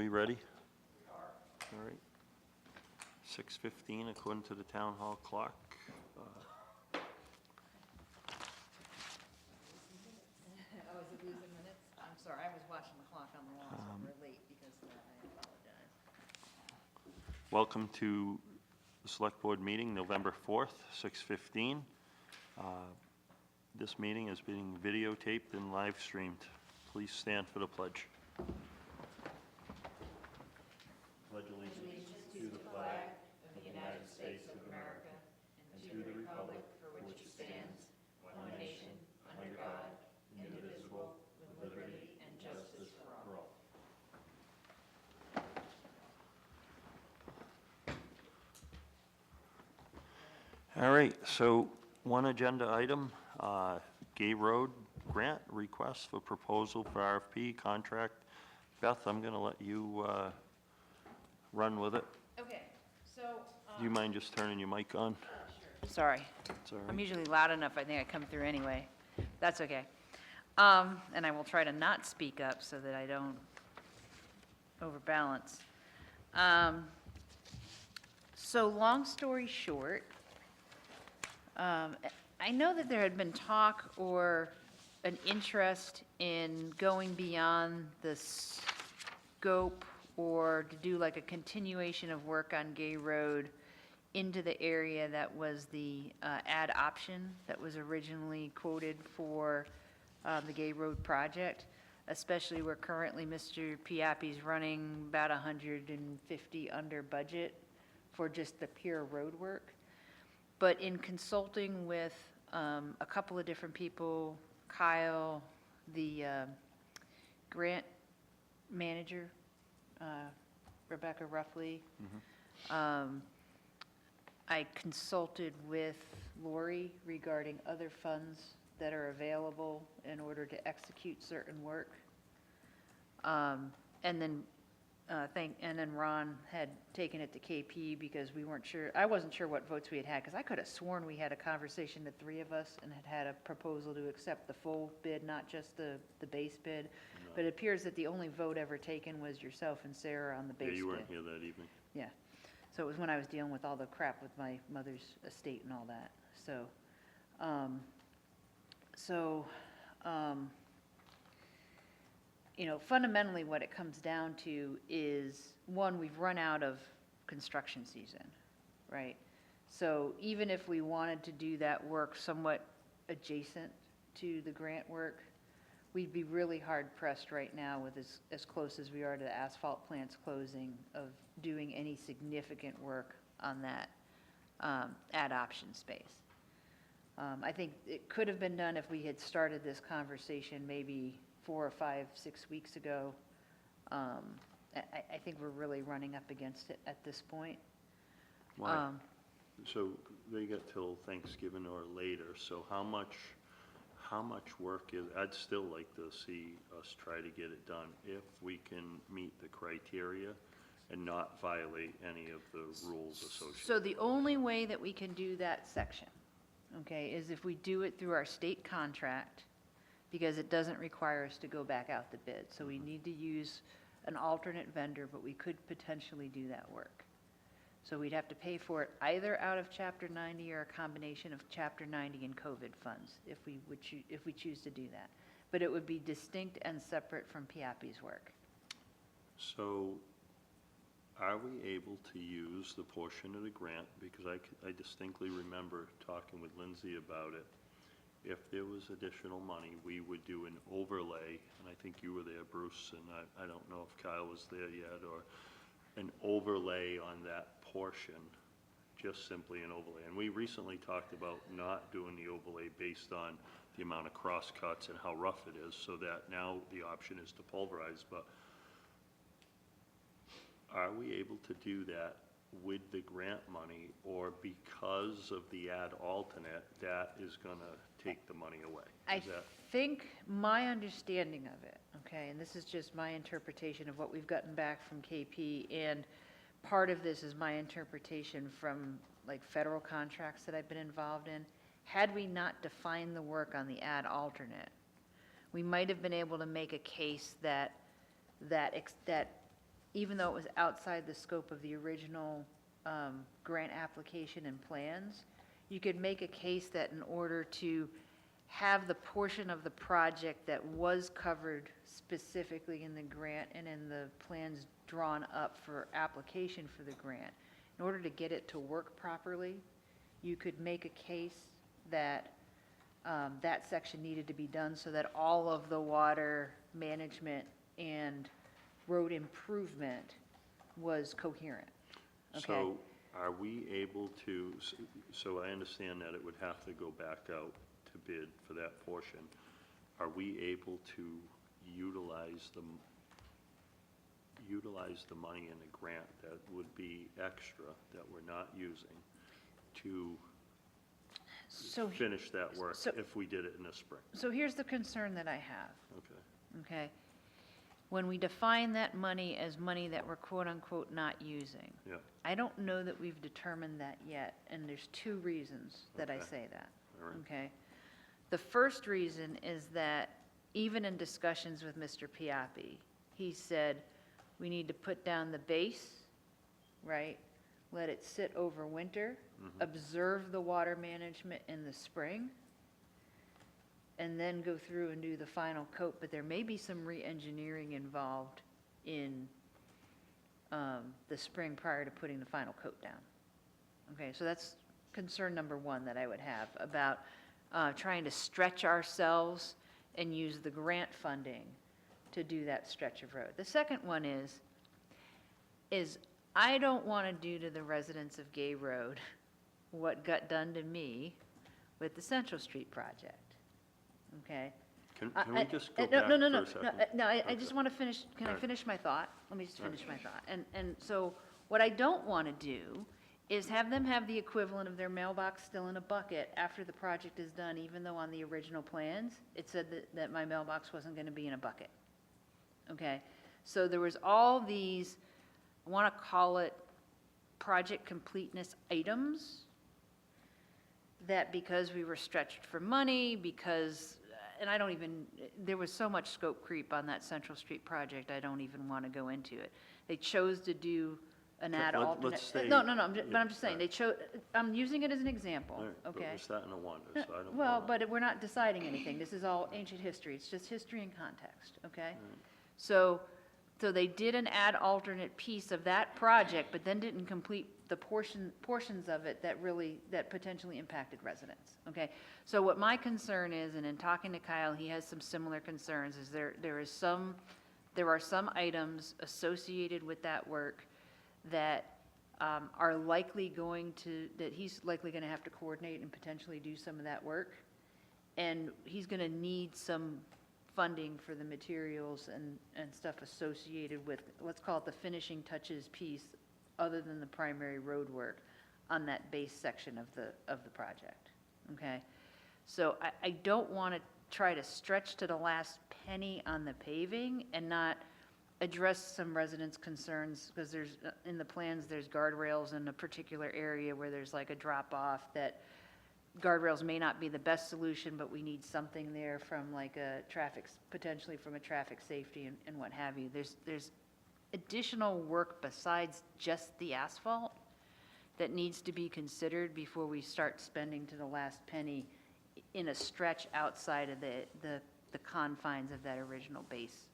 We ready? All right. 6:15 according to the town hall clock. Oh, is it losing minutes? I'm sorry, I was watching the clock on the wall, so we're late because of that. I apologize. Welcome to the Select Board meeting, November 4th, 6:15. This meeting is being videotaped and live streamed. Please stand for the pledge. Pledge allegiance to the flag of the United States of America and to the republic for which it stands, one nation, under God, indivisible, with liberty and justice for all. All right, so one agenda item, Gay Road grant request for proposal for RFP contract. Beth, I'm going to let you run with it. Okay, so. Do you mind just turning your mic on? Sure. Sorry. It's all right. I'm usually loud enough, I think I come through anyway. That's okay. And I will try to not speak up so that I don't overbalance. So long story short, I know that there had been talk or an interest in going beyond the scope or to do like a continuation of work on Gay Road into the area that was the add option that was originally quoted for the Gay Road project, especially where currently Mr. Piappi's running about 150 under budget for just the pure road work. But in consulting with a couple of different people, Kyle, the grant manager, Rebecca Ruffley, I consulted with Lori regarding other funds that are available in order to execute certain work. And then Ron had taken it to KP because we weren't sure, I wasn't sure what votes we had because I could have sworn we had a conversation, the three of us, and had a proposal to accept the full bid, not just the base bid. No. But it appears that the only vote ever taken was yourself and Sarah on the base bid. Yeah, you weren't here that evening. Yeah. So it was when I was dealing with all the crap with my mother's estate and all that. You know, fundamentally what it comes down to is, one, we've run out of construction season, right? So even if we wanted to do that work somewhat adjacent to the grant work, we'd be really hard pressed right now with as close as we are to the asphalt plants closing of doing any significant work on that add option space. I think it could have been done if we had started this conversation maybe 4 or 5, 6 weeks ago. I think we're really running up against it at this point. Why? So they got till Thanksgiving or later, so how much work is, I'd still like to see us try to get it done if we can meet the criteria and not violate any of the rules associated. So the only way that we can do that section, okay, is if we do it through our state contract, because it doesn't require us to go back out the bid. So we need to use an alternate vendor, but we could potentially do that work. So we'd have to pay for it either out of Chapter 90 or a combination of Chapter 90 and COVID funds if we choose to do that. But it would be distinct and separate from Piappi's work. So are we able to use the portion of the grant, because I distinctly remember talking with Lindsay about it, if there was additional money, we would do an overlay, and I think you were there, Bruce, and I don't know if Kyle was there yet, or an overlay on that portion, just simply an overlay. And we recently talked about not doing the overlay based on the amount of cross cuts and how rough it is, so that now the option is to pulverize. But are we able to do that with the grant money, or because of the add alternate, that is going to take the money away? I think my understanding of it, okay, and this is just my interpretation of what we've gotten back from KP, and part of this is my interpretation from like federal contracts that I've been involved in. Had we not defined the work on the add alternate, we might have been able to make a case that even though it was outside the scope of the original grant application and plans, you could make a case that in order to have the portion of the project that was covered specifically in the grant and in the plans drawn up for application for the grant, in order to get it to work properly, you could make a case that that section needed to be done so that all of the water management and road improvement was coherent. Okay? So are we able to, so I understand that it would have to go back out to bid for that portion. Are we able to utilize the money in the grant that would be extra, that we're not using, to So, finish that work so- if we did it in the spring? so here's the concern that I have, Okay. okay? When we define that money as money that we're quote-unquote not using, Yeah, I don't know that we've determined that yet, and there's two reasons that I Okay. say that, all right. okay? The first reason is that even in discussions with Mr. Piappi, he said, we need to put down the base, right? Let it sit over winter, observe the water management in the spring, and then go through and do the final coat, but there may be some re-engineering involved in the spring prior to putting the final coat down. Okay, so that's concern number one that I would have about trying to stretch ourselves and use the grant funding to do that stretch of road. The second one is I don't want to do to the residents of Gay Road what got done to me with the Central Street project, okay? Can we just go No, back no, no, for no, a second? no, I Okay. just want to finish, can I All right. finish my thought? Let me just All right. finish my thought. And so what I don't want to do is have them have the equivalent of their mailbox still in a bucket after the project is done, even though on the original plans, it said that my mailbox wasn't going to be in a bucket. Okay? So there was all these, I want to call it project completeness items that because we were stretched for money, because, and I don't even, there was so much scope creep on that Central Street project, I don't even want to go into it. They chose to do an ad alternate. let's say- No, but yeah, I'm just saying, all they chose, I'm using it as an example, All right, but okay? we're starting to wonder, No, so I don't well, wanna- but we're not deciding anything, this is all ancient history, it's just history and context, okay? Right. So they did an ad alternate piece of that project, but then didn't complete the portions of it that potentially impacted residents, okay? So what my concern is, and in talking to Kyle, he has some similar concerns, is there are some items associated with that work that are likely that he's likely gonna have to coordinate and potentially do some of that work. And he's gonna need some funding for the materials and stuff associated with, let's call it the finishing touches piece, other than the primary road work on that base section of the project, okay? So I don't want to try to stretch to the last penny on the paving and not address some residents' concerns, because there's, in the plans, there's guardrails in a particular area where there's like a drop-off that guardrails may not be the best solution, but we need something there from like potentially from a traffic safety and what have you. There's additional work besides just the asphalt that needs to be considered before we start spending to the last penny in a stretch outside of the confines of that original base,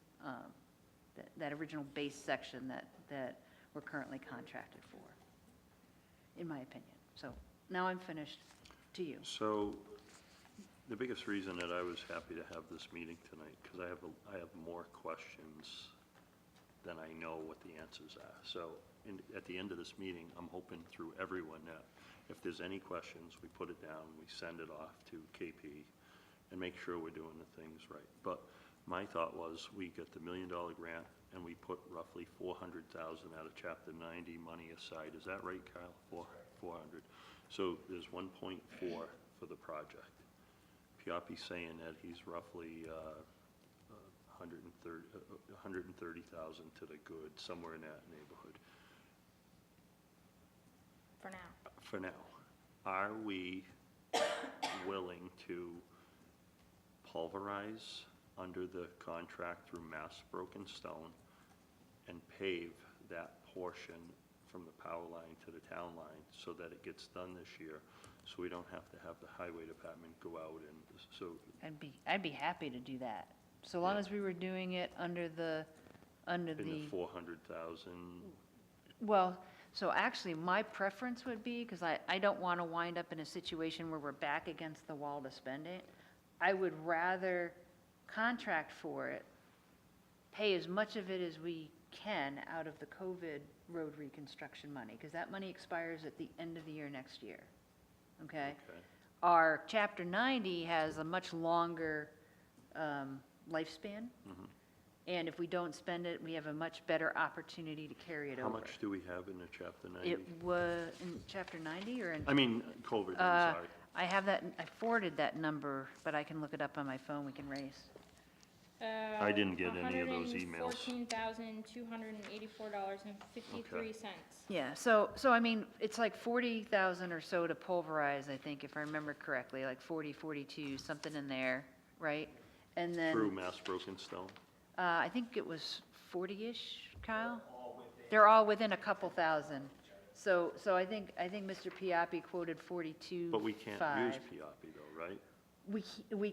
that original base section that we're currently contracted for, in my opinion. So now I'm finished. To you. So, the biggest reason that I was happy to have this meeting tonight, because I have more questions than I know what the answers are. So, at the end of this meeting, I'm hoping through everyone that if there's any questions, we put it down, we send it off to KP, and make sure we're doing the things right. But my thought was, we get the $1 million grant, and we put roughly $400,000 out of Chapter 90 money aside. Is that right, Kyle? 400. So there's 1.4 for the project. Piappi's saying that he's roughly 130,000 to the good, somewhere in that neighborhood. For now. For now, are we willing to pulverize under the contract through Mass Broken Stone and pave that portion from the power line to the town line so that it gets done this year, so we don't have to have the highway department go out and, so, I'd be happy to do that, so long Yeah. as we were doing it under the, in the 400,000, well, so actually, my preference would be, because I don't want to wind up in a situation where we're back against the wall to spend it. I would rather contract for it, pay as much of it as we can out of the COVID road reconstruction money, because that money expires at the end of the year next year, okay? okay. Our Chapter 90 has a much longer lifespan, and if we don't spend it, we have a much better opportunity to carry it How over. much do we have in the chapter 90? It was in Chapter 90 or in? I mean, COVID, I'm sorry. I have that, I forwarded that number, but I can look it up on my phone, we can raise. I didn't get any of those emails. $114,284.53. Yeah, so I mean, it's like 40,000 or so to pulverize, I think, if I remember correctly, like 40, 42, something in there, right? And then, Through Mass Broken Stone? I think it was 40-ish, Kyle? They're all within a couple thousand. So I think Mr. Piappi quoted 42.5. But we can't use Piapi though, right?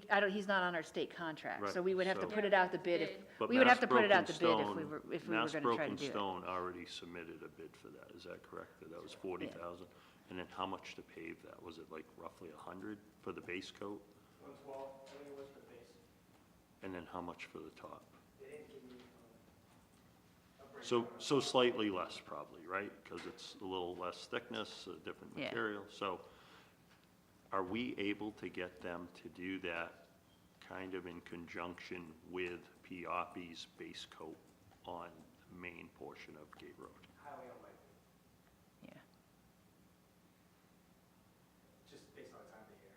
I don't, he's not on our state contract, Right, so we would have to so- put it out the bid if, But we would have Mass to put it out Broken the bid Stone- if we were gonna try to do Mass Broken it. Stone already submitted a bid for that, is that correct? That was 40,000? And then how much to pave that? Was it like roughly 100 for the base coat? 112, I think it was for the base. And then how much for the top? They didn't give me a breakdown. So slightly less probably, right? Because it's a little less thickness, a different Yeah. material. So are we able to get them to do that kind of in conjunction with Piapi's base coat on the main portion of Gate Road? Highly unlikely, Yeah. just based on the time of year.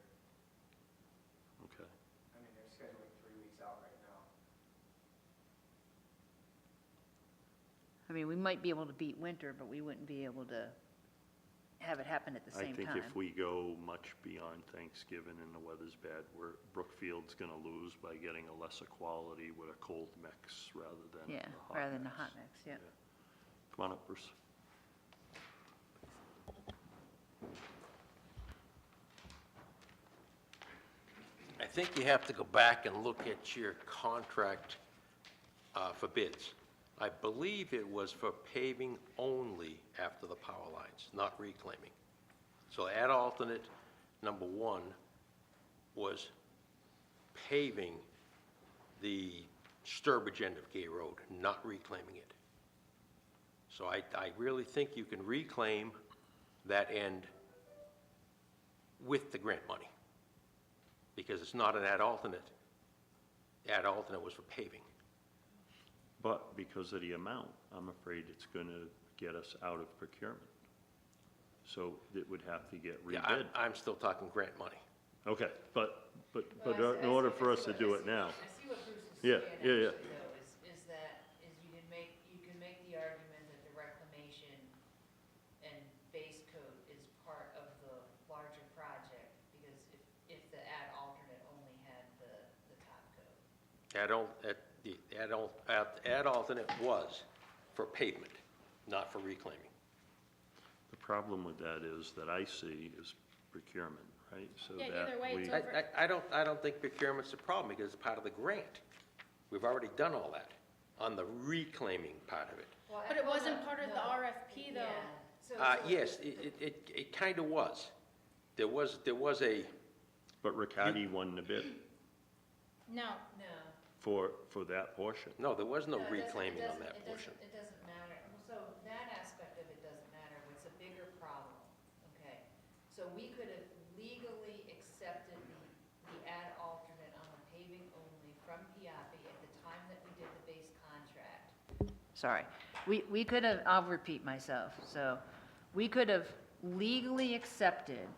Okay. I mean, they're scheduling 3 weeks out right now. I mean, we might be able to beat winter, but we wouldn't be able to have it happen at the I same think time. if we go much beyond Thanksgiving and the weather's bad, Brookfield's going to lose by getting a lesser quality with a cold mix rather than Yeah, a hot rather than a mix. hot mix, yeah. Come on up, Bruce. I think you have to go back and look at your contract for bids. I believe it was for paving only after the power lines, not reclaiming. So add alternate number 1 was paving the Sturbridge end of Gay Road, not reclaiming it. So I really think you can reclaim that end with the grant money, because it's not an add alternate. Add alternate was for paving. But because of the amount, I'm afraid it's going to get us out of procurement. So it would have to get Yeah, rebid. I'm still talking grant money. Okay, but in order for us to do it now, I see what Bruce is Yeah, saying, yeah, yeah. actually, though, is that, is you can make the argument that the reclamation and base coat is part of the larger project, because if the add alternate only had the top coat. Add alternate was for pavement, not for reclaiming. the problem with that is that I see is procurement, right? So Yeah, that either way, we- it's over. I don't think procurement's a problem, because it's part of the grant. We've already done all that on the reclaiming part of it. But it wasn't part of the RFP though. Yes, it kind of was. There was a, But Riccardi won the bid No, for that portion. no, there was no reclaiming on that portion. It doesn't matter, so that aspect of it doesn't matter, what's a bigger problem, okay? So we could have legally accepted the add alternate on the paving only from Piapi at the time that we did the base contract. Sorry, we could have, I'll repeat myself, so, we could have legally accepted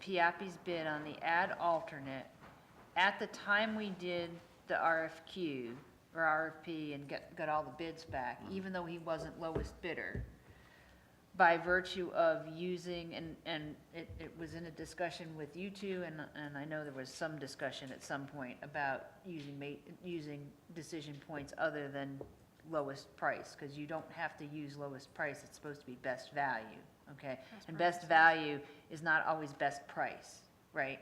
Piapi's bid on the add alternate at the time we did the RFQ, or RFP, and got all the bids back, even though he wasn't lowest bidder, by virtue of using, and it was in a discussion with you two, and I know there was some discussion at some point about using decision points other than lowest price, because you don't have to use lowest price, it's supposed to be best value, okay? And best value is not always best price, right?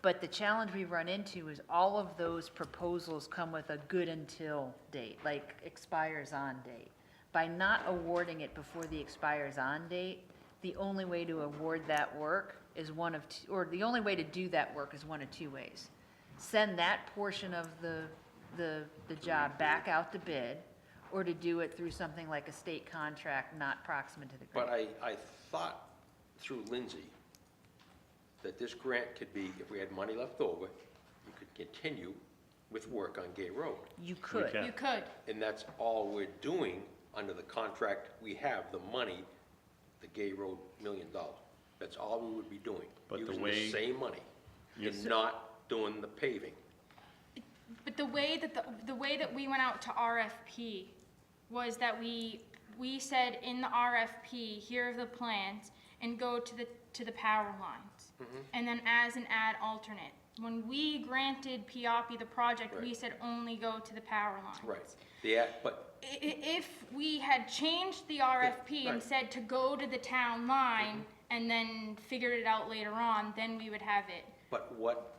But the challenge we run into is all of those proposals come with a good until date, like expires on date. By not awarding it before the expires on date, the only way to award that work is one of, or the only way to do that work is one of two ways. Send that portion of the job back out to bid, or to do it through something like a state contract not proximate to the grant. But I thought through Lindsay that this grant could be, if we had money left over, you could continue with work on Gay Road. You could. can. You could. And that's all we're doing under the contract. We have the money, the Gay Road $1 million. That's all we would be doing. But the using way- the same money and not doing the paving. But the way that we went out to RFP was that we said in the RFP, here are the plans, and go to the power lines. And then as an ad alternate. When we granted Piapi the project, we Right. said only go to the power lines. Right. But If we had changed the RFP and right. said to go to the town line and then figured it out later on, then we would have it. But what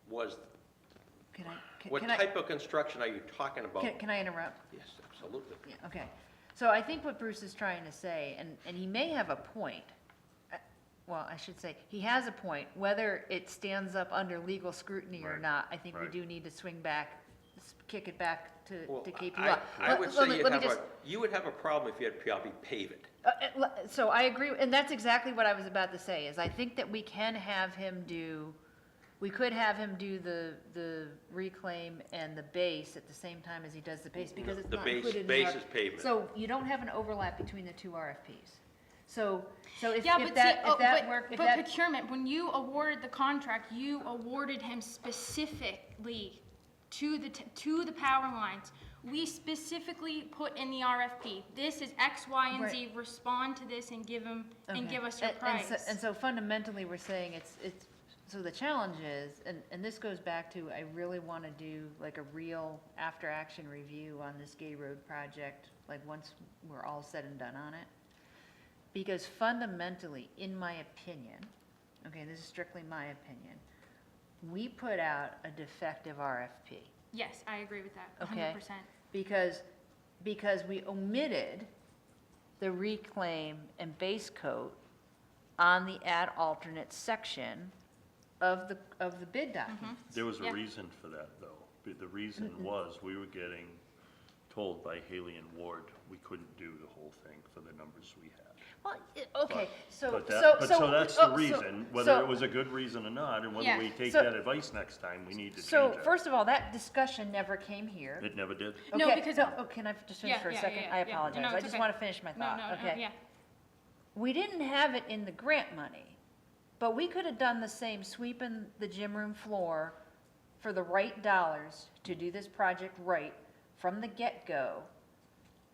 was, Can I, what can I, type of construction are you talking about? can I interrupt? Yes, absolutely. Yeah, okay. So I think what Bruce is trying to say, and he may have a point, well, I should say, he has a point, whether it stands up under legal scrutiny or Right, not, I think we right. do need to swing back, kick it back Well, to KP I Law. would Let say me you'd have just- you would have a problem if you had Piapi pave it. So I agree, and that's exactly what I was about to say, is I think that we can have him do, we could have him do the reclaim and the base at the same time as he does the base, because it's The not base- included in the. base is pavement. So you don't have an overlap between the two RFPs. So if Yeah, if but that, see, if that work, if but that, procurement, when you awarded the contract, you awarded him specifically to the power lines. We specifically put in the RFP, this is X, Y, and Z, respond to this and give him, and okay. give us your And so- price. And so fundamentally, we're saying it's, so the challenge is, and this goes back to, I really want to do like a real after-action review on this Gay Road project, like once we're all said and done on it. Because fundamentally, in my opinion, okay, this is strictly my opinion, we put out a defective RFP. Yes, I agree with that, Okay. 100%. Because we omitted the reclaim and base coat on the ad alternate section of the bid document. There was a Yeah. reason for that, though. The reason was we were getting told by Haley and Ward we couldn't do the whole thing for the numbers we had. Well, okay, so, But so, that, but so. so that's oh, the so- reason, whether so- it was a good reason or not, and whether Yeah. we take So- that advice next time, we need to So, change it. first of all, that discussion never came here. It never did. No, Okay, because- so- oh, can I just finish Yeah, for a yeah, second? yeah, I yeah. apologize. No, I it's just okay. want to finish my No, thought, no, okay? yeah. We didn't have it in the grant money, but we could have done the same, sweeping the gym room floor for the right dollars to do this project right from the get-go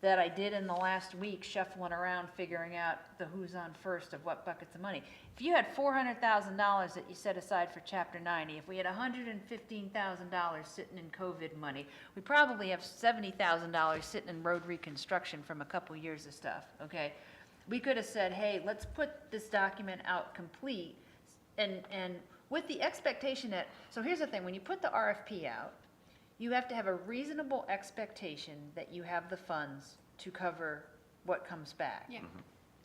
that I did in the last week, shuffling around, figuring out the who's on first of what buckets of money. If you had $400,000 that you set aside for Chapter 90, if we had $115,000 sitting in COVID money, we probably have $70,000 sitting in road reconstruction from a couple years of stuff, okay? We could have said, hey, let's put this document out complete, and with the expectation that, so here's the thing, when you put the RFP out, you have to have a reasonable expectation that you have the funds to cover what comes back. Yeah.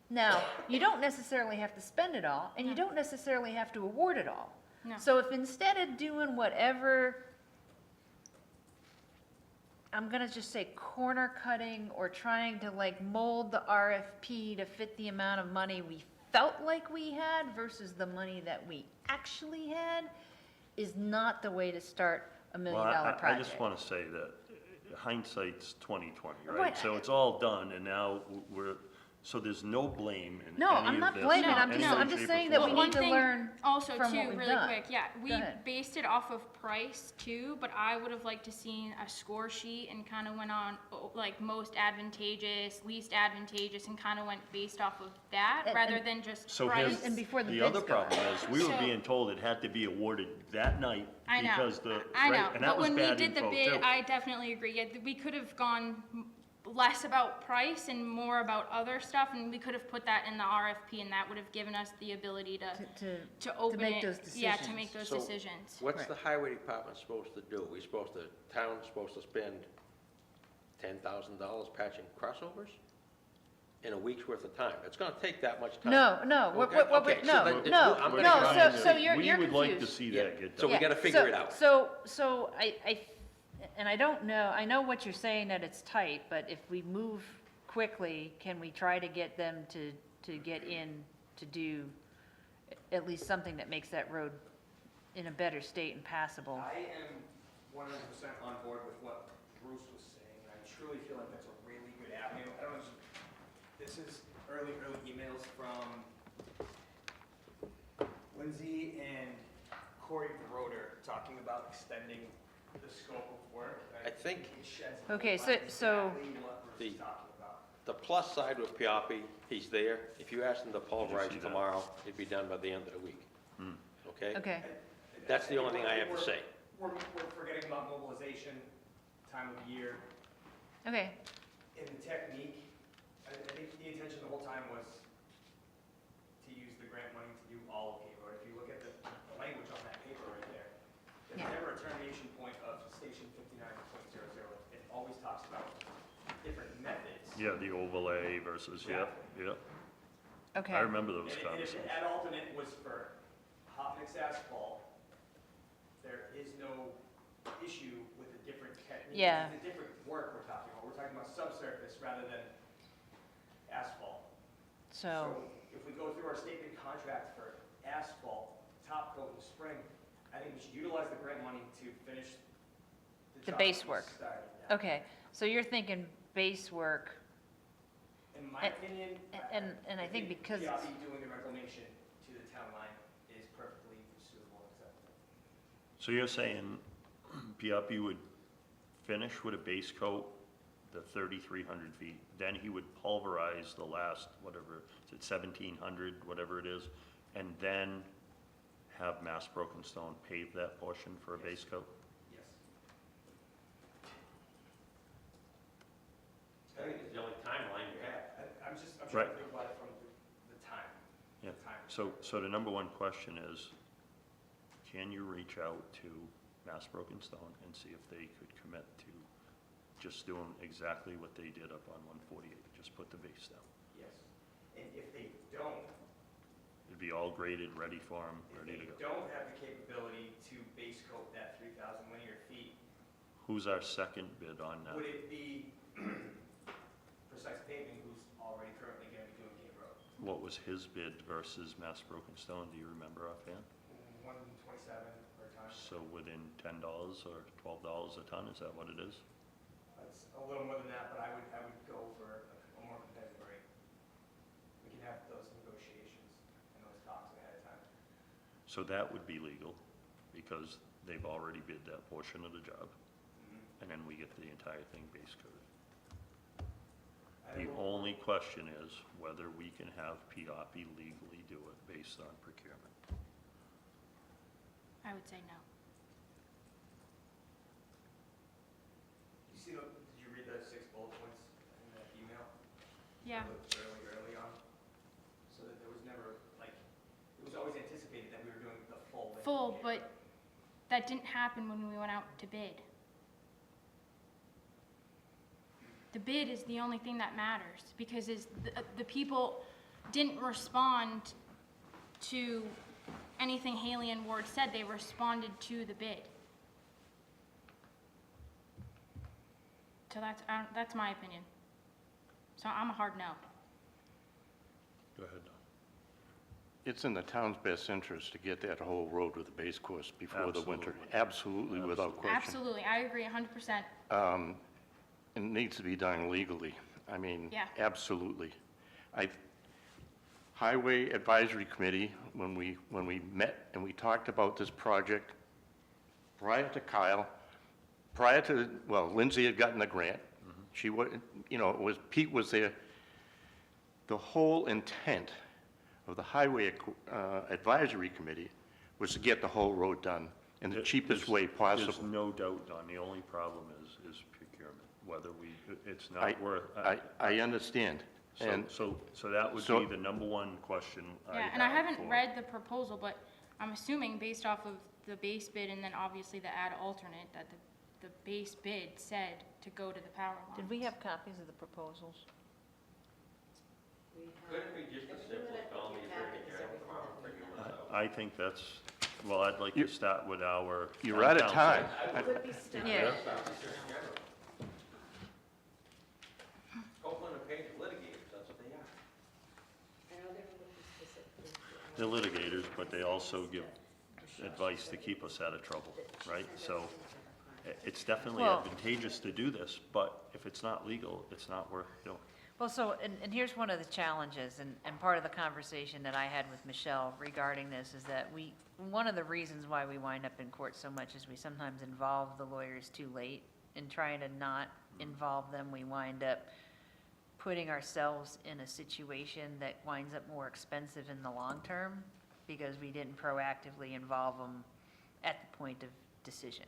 Now, you don't necessarily have to spend it all, and you don't necessarily have to award it all. No. So if instead of doing whatever, I'm gonna just say corner cutting or trying to like mold the RFP to fit the amount of money we felt like we had versus the money that we actually had, is not the way to start a $1 million project. I just want to say that hindsight's 20/20, right? Right. So it's all done, and now we're, So there's no blame in No, any I'm of not this. blaming, in I'm any just, way, I'm just shape, or saying that we form. One need to thing learn Also, from what too, we've really done. quick, yeah, we Go ahead. based it off of price too, but I would have liked to seen a score sheet and kind of went on, like, most advantageous, least advantageous, and kind of went based off of that, And- rather and- than just So price. here's, And before the the bids other go out. problem is, we were So- being told it had to be awarded that night I know, because the, I know, right, and that but was when we bad did the info bid, too. I definitely agree, yeah, we could have gone less about price and more about other stuff, and we could have put that in the RFP, and that would have given us the ability to open it. make those Yeah, to decisions. make those So decisions. What's Right. the highway department supposed to do? Town's supposed to spend $10,000 patching crossovers in a week's worth of time? It's gonna take that much time. No, Okay, what, okay, so no, then no, I'm gonna no, go so, ahead so and- you're We would like to confused. see Yeah, that get so done. we gotta figure it out. So and I don't know, I know what you're saying, that it's tight, but if we move quickly, can we try to get them to get in to do at least something that makes that road in a better state and passable? I am 100% on board with what Bruce was saying. I truly feel like that's a really good avenue. I don't know, this is early emails from Lindsay and Corey Broder talking about extending the scope of work. I think it sheds Okay, light on so- exactly what Bruce is The- talking about. The plus side with Piapi, he's there. If you ask him to pulverize see that? tomorrow, it'd be done by the end of the week. Okay? Okay, That's the only thing I have to say. We're forgetting about mobilization, time of year, okay, and the technique. I think the intention the whole time was to use the grant money to do all of Cape Road. If you look at the language on that paper right there, there's Yeah. never a termination point of station 59.00. It always talks about different methods. Yeah, the overlay versus, yeah, yeah. okay. I remember those And if conversations. that alternate was for hot mix asphalt, there is no issue with a different technique. Yeah. It's a different work we're talking about. We're talking about subsurface rather than asphalt. So, If we go through our statement contract for asphalt, top coat in spring, I think we should utilize the grant money to finish The job base that we work. started, yeah. okay, so you're thinking base work, In my And- opinion. and I think because it's- PRB doing the reclamation to the town line is perfectly suitable and acceptable. So you're saying PRP would finish with a base coat, the 3,300 feet, then he would pulverize the last, whatever, is it 1,700, whatever it is, and then have Mass Broken Stone pave that portion for a base coat? Yes. I think it's the only timeline you have. I'm trying Right. to think about it from the time. Yeah. The time. So the number one question is, can you reach out to Mass Broken Stone and see if they could commit to just doing exactly what they did up on 148, just put the base down? Yes. And if they don't, It'd be all graded, ready for them, if ready they to go. don't have the capability to base coat that 3,000 linear feet, Who's our second bid on that? would it be Precise Paving, who's already currently going to be doing Cape Road? What was his bid versus Mass Broken Stone, do you remember offhand? 127 per ton. So within $10 or $12 a ton, is that what it is? It's a little more than that, but I would go for a more competitive rate. We can have those negotiations and those talks ahead of time. So that would be legal, because they've already bid that portion of the job, and then we get the entire thing base coated. I The think only question is whether we can have PRP legally do it based on procurement. I would say no. did you read the 6 bullet points in that email? Yeah. Early on? So that there was never, it was always anticipated that we were doing the full. length Full, of Cape but Road. that didn't happen when we went out to bid. The bid is the only thing that matters, because the people didn't respond to anything Haley and Ward said, they responded to the bid. So that's my opinion. So I'm a hard no. Go ahead, Don. It's in the town's best interest to get that whole road with a base course before the winter. Absolutely. Absolutely, without question. Absolutely, I agree 100%. It needs to be done legally. I mean, Yeah. absolutely. Highway Advisory Committee, when we met and we talked about this project, prior to Kyle, Lindsay had gotten the grant. She was, Pete was there. The whole intent of the Highway Advisory Committee was to get the whole road done in the cheapest way There's possible. no doubt, Don, the only problem is procurement, whether it's not worth. I understand. And So that would so- be the number one question I Yeah, have and I haven't for- read the proposal, but I'm assuming based off of the base bid and then obviously the add alternate, that the base bid said to go to the power line. Did we have copies of the proposals? Could it be just as simple as calling the attorney general tomorrow and figuring this out? I think that's, well, I'd like to start with our. you're out of town time. council. Yeah. Copeland and Page litigators, that's what they are. They're litigators, but they also give advice to keep us out of trouble, right? So it's definitely Well- advantageous to do this, but if it's not legal, it's not worth doing. Well, so, and here's one of the challenges, and part of the conversation that I had with Michelle regarding this is that one of the reasons why we wind up in court so much is we sometimes involve the lawyers too late. In trying to not involve them, we wind up putting ourselves in a situation that winds up more expensive in the long term because we didn't proactively involve them at the point of decision,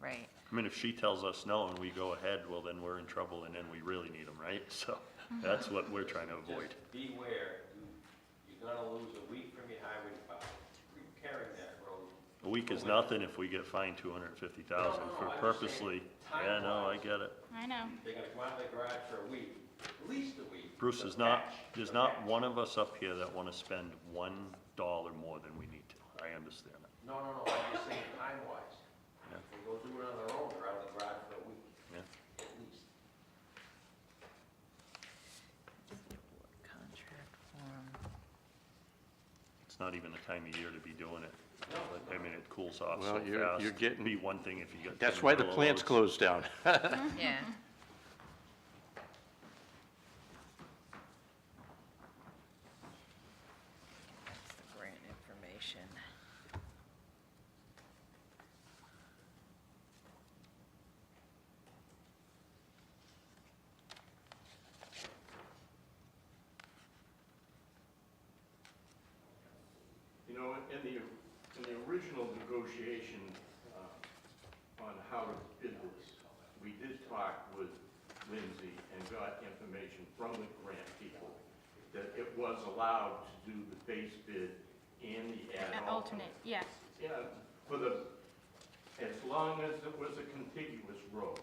right? I mean, if she tells us no and we go ahead, well, then we're in trouble and then we really need them, right? So that's what we're trying to avoid. Just beware, you're gonna lose a week from your highway department repairing that road. A week is nothing if we get fined 250,000 for purposely, yeah, no, I get it. I know. They're gonna come out of the garage for a week, at least a week. Bruce, to there's patch. not one of us up here that want to spend $1 more than we need to. I understand that. No, I'm just saying time-wise. Yeah. They go do it on their own, they're out of the garage for a week, Yeah. at least. Contract form. It's not even the time of year to be doing it. But, I mean, it cools off Well, so you're fast. getting- Be one thing if you got. That's 10 why the milliloads. plant's closed down. Yeah. That's the grant information. In the original negotiation on how to bid this, we did talk with Lindsay and got information from the grant people that it was allowed to do the base bid and the add Alternate, yeah. Yeah, as long as it was a contiguous road.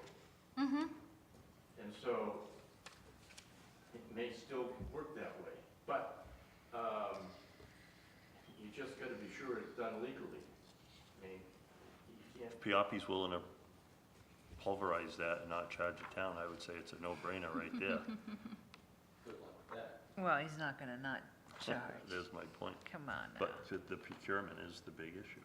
Mm-hmm. And so it may still work that way, but you just got to be sure it's done legally. I mean, you can't. Piapi's willing to pulverize that and not charge the town. I would say it's a no-brainer right there. Good luck with that. Well, he's not gonna not charge. There's my point. Come on now. But the procurement is the big issue.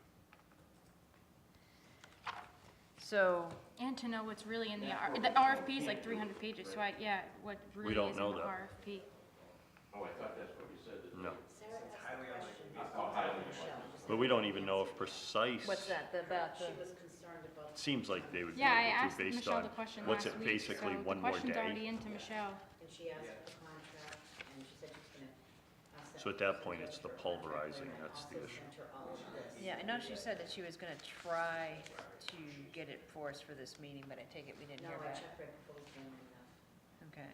So, And to know what's really in the RFP is like 300 pages, so what really don't is in know the that. RFP. Oh, I thought that's what you said. No. Highly unlikely. But we don't even know if precise. what's that, about the? Seems like they would be Yeah, I able asked to based Michelle on, the question what's last it, week, basically so one the more question's already day? into Michelle. And she asked for the contract, and she said she's gonna. So at that point, it's the pulverizing, that's the issue. Yeah, I know she said that she was gonna try to get it for us for this meeting, but I take it we didn't No, hear I back. checked right before we came in, Okay.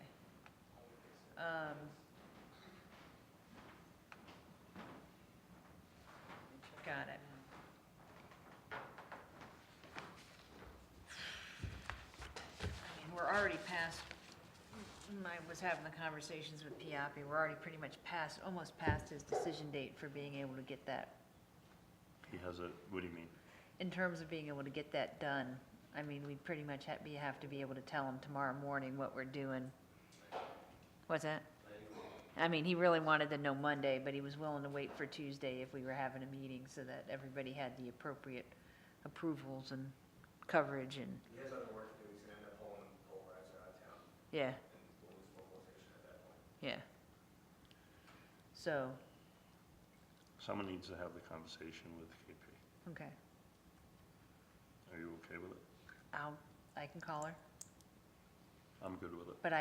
Got it. I mean, we're already past, I was having the conversations with Piapi, we're already pretty much past, almost past his decision date for being able to get that, He has a, what do you mean? in terms of being able to get that done. I mean, we pretty much have to be able to tell him tomorrow morning what we're doing. What's that? I mean, he really wanted to know Monday, but he was willing to wait for Tuesday if we were having a meeting so that everybody had the appropriate approvals and coverage and, He has other work to do, he's gonna end up pulling pulverizer out of town, yeah, and we'll lose mobilization at that point. yeah. So, Someone needs to have the conversation with KP. okay, Are you okay with it? I can call her. I'm good with it. But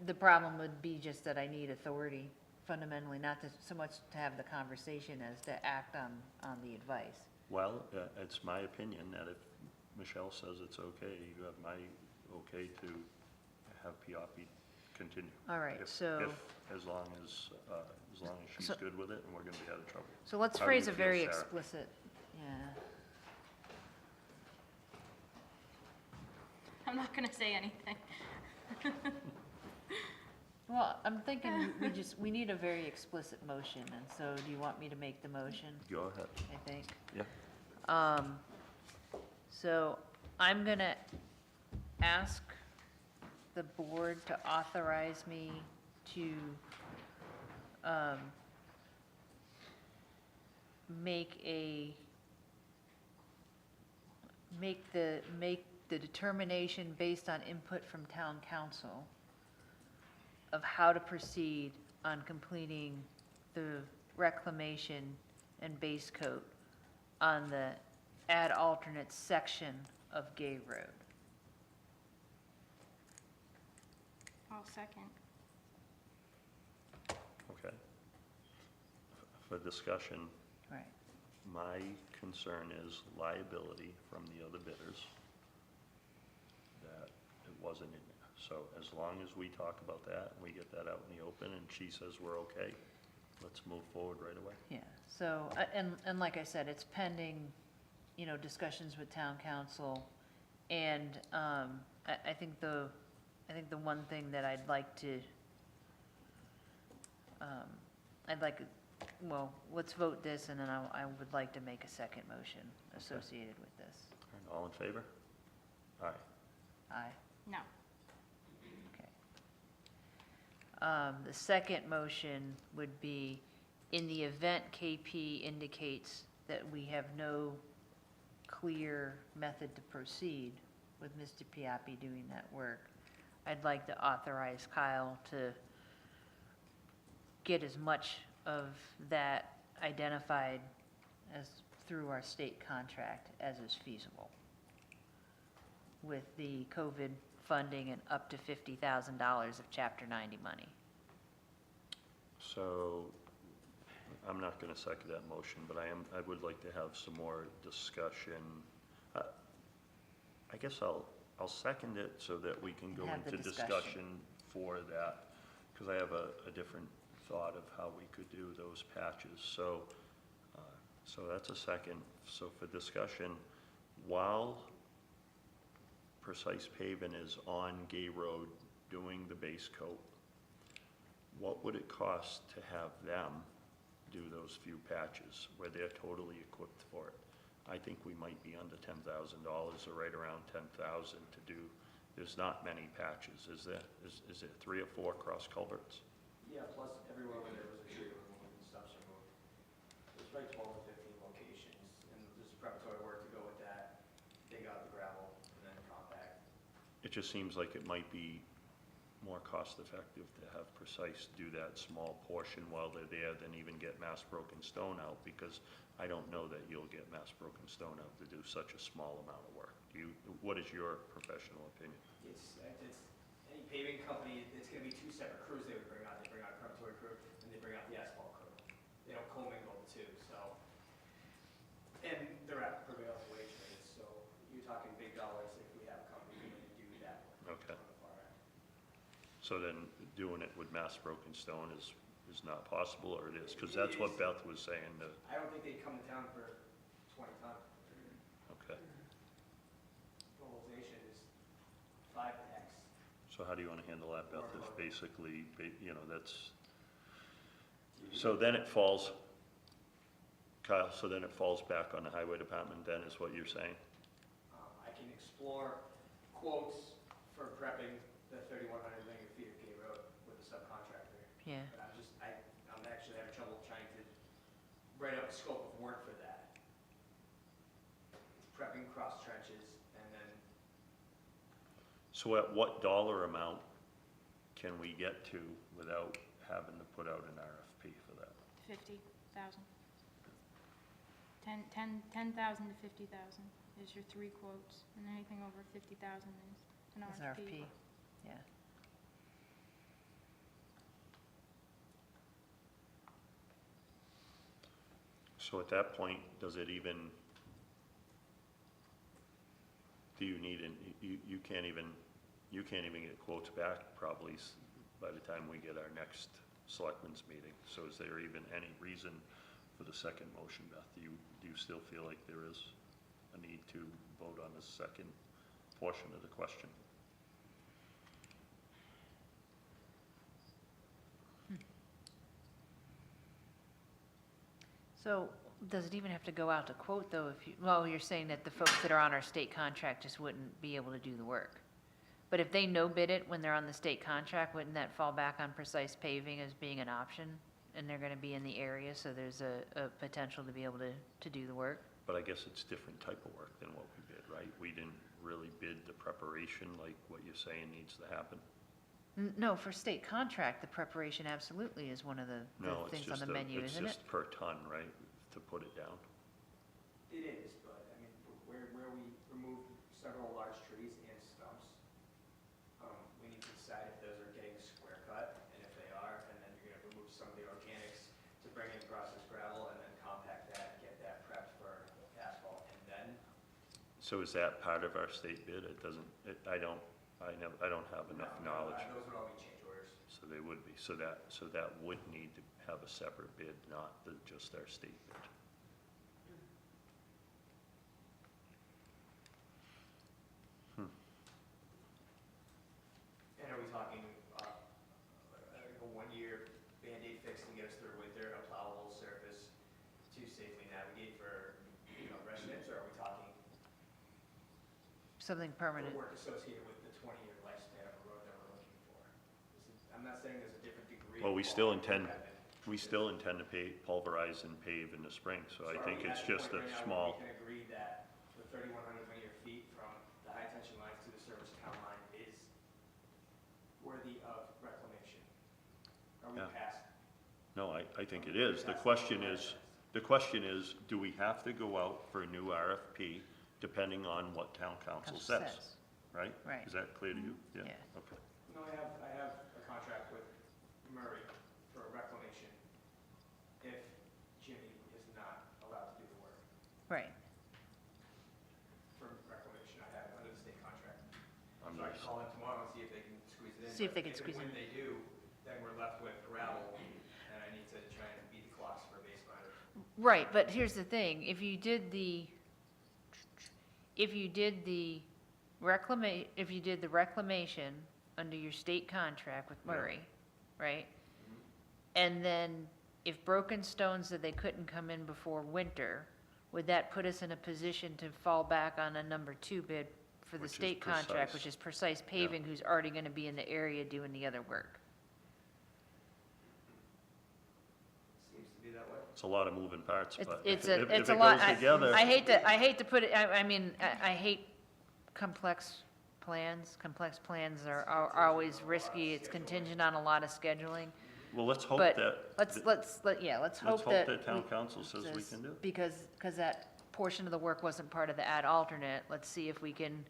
the problem would be just that I need authority fundamentally, not to, so much to have the conversation as to act on the advice. Well, it's my opinion that if Michelle says it's okay, you have my okay to have Piapi continue. All right, If- so- As long as she's So- good with it, and we're gonna be out of trouble. So let's How do you phrase a feel, very Sarah? explicit, yeah. I'm not gonna say anything. Well, I'm thinking we need a very explicit motion, and so do you want me to make the motion, Go ahead. I think? Yeah. So I'm gonna ask the board to authorize me to, make the determination based on input from town council of how to proceed on completing the reclamation and base coat on the add alternate section of Gay Road. I'll second. Okay. For discussion, Right. my concern is liability from the other bidders, that it wasn't in there. So as long as we talk about that, and we get that out in the open, and she says we're okay, let's move forward right away. Yeah, so, and like I said, it's pending, discussions with town council. And, I think the one thing that I'd like to, well, let's vote this, and then I would like to make a second motion associated with this. All in favor? Aye. Aye. No. Okay. The second motion would be, in the event KP indicates that we have no clear method to proceed with Mr. Piapi doing that work, I'd like to authorize Kyle to get as much of that identified as through our state contract as is feasible, with the COVID funding and up to $50,000 of Chapter 90 money. So, I'm not gonna second that motion, but I would like to have some more discussion. I guess I'll second it so that we can go Have the into discussion. discussion for that, because I have a different thought of how we could do those patches. So that's a second. So for discussion, while Precise Paving is on Gay Road doing the base coat, what would it cost to have them do those few patches where they're totally equipped for it? I think we might be under $10,000 or right around 10,000 to do. There's not many patches, is there? Is there 3 or 4 cross culverts? Yeah, plus everywhere where there was a tree removed and stuff removed. There's like 12 to 15 locations, and there's preparatory work to go with that. Dig out the gravel and then compact. It just seems like it might be more cost-effective to have Precise do that small portion while they're there than even get mass broken stone out, because I don't know that you'll get mass broken stone out to do such a small amount of work. What is your professional opinion? It's any paving company, it's gonna be 2 separate crews they would bring out. They bring out a preparatory crew, and they bring out the asphalt crew. They don't commingle the two, so. And they're at prevailing wage rates, so you're talking big dollars if we have a company come in and do that work. Okay. On the far end. So then doing it with mass broken stone is not possible, or it is? Because that's what Beth was saying, I don't think they'd come to town for 20 ton. okay. Mobilization is 5x. So how do you want to handle that, Beth? If basically, that's, so then it falls, Kyle, so then it falls back on the highway department then, is what you're saying? I can explore quotes for prepping the 3,100 linear feet of Gay Road with a subcontractor. Yeah. But I'm actually having trouble trying to write up a scope of work for that. Prepping cross trenches and then, So at what dollar amount can we get to without having to put out an RFP for that? 50,000. 10,000 to 50,000 is your 3 quotes, and anything over 50,000 is an It's RFP. RFP, yeah. So at that point, does it even, do you need, you can't even get quotes back probably by the time we get our next selectmen's meeting. So is there even any reason for the second motion, Beth? Do you still feel like there is a need to vote on the second portion of the question? So does it even have to go out to quote, though, if you, well, you're saying that the folks that are on our state contract just wouldn't be able to do the work. But if they no bid it when they're on the state contract, wouldn't that fall back on Precise Paving as being an option? And they're gonna be in the area, so there's a potential to be able to do the work? But I guess it's different type of work than what we bid, right? We didn't really bid the preparation like what you're saying needs to happen. No, for state contract, the preparation absolutely is one of the No, it's things on just the menu, isn't it? It's just per ton, right, to put it down? It is, but I mean, where we removed several large trees and stumps, we need to decide if those are getting square cut, and if they are, and then you're gonna remove some of the organics to bring in processed gravel and then compact that, get that prepped for asphalt, and then, So is that part of our state bid? It doesn't, I don't have enough knowledge. those would all be change orders. So they would be, so that would need to have a separate bid, not just our state bid. And are we talking, a 1-year Band-Aid fix to get us through winter, a plowable surface to safely navigate for, residents, or are we talking Something the permanent. work associated with the 20-year lifespan of a road that we're looking for? I'm not saying there's a different degree. Well, of we still quality intend, of we still intend to pulverize and pave in the spring, so I think it's just a small, We can agree that the 3,100 linear feet from the high tension lines to the service town line is worthy of reclamation. Are we Yeah. past? no, I think it is. The question is, do we have to go out for a new RFP depending on what town council Council says? says. Right? Right. Is that clear to you? Yeah. Okay. No, I have a contract with Murray for reclamation if Jimmy is not allowed to do the work. Right. For reclamation, I have it under the state contract. I'm So I not- can call them tomorrow and see if they can squeeze it in. See if but they can squeeze When in. they do, then we're left with gravel, and I need to try and beat the clocks for base minor. Right, but here's the thing, if you did the reclamation under your state contract with Yeah. Murray, right? And then if Broken Stone said they couldn't come in before winter, would that put us in a position to fall back on a number 2 bid for the Which is state contract, Precise. which is Precise Paving, who's already gonna be in the area doing the other work? Seems to be that way. It's a lot of moving parts, but It's if a it lot, goes together. I hate to put it, I mean, I hate complex plans. Complex plans are always risky. It's contingent on a lot of scheduling. Well, let's hope But that. let's hope that. town we- council says we can do it. Because that portion of the work wasn't part of the ad alternate. Let's see if we can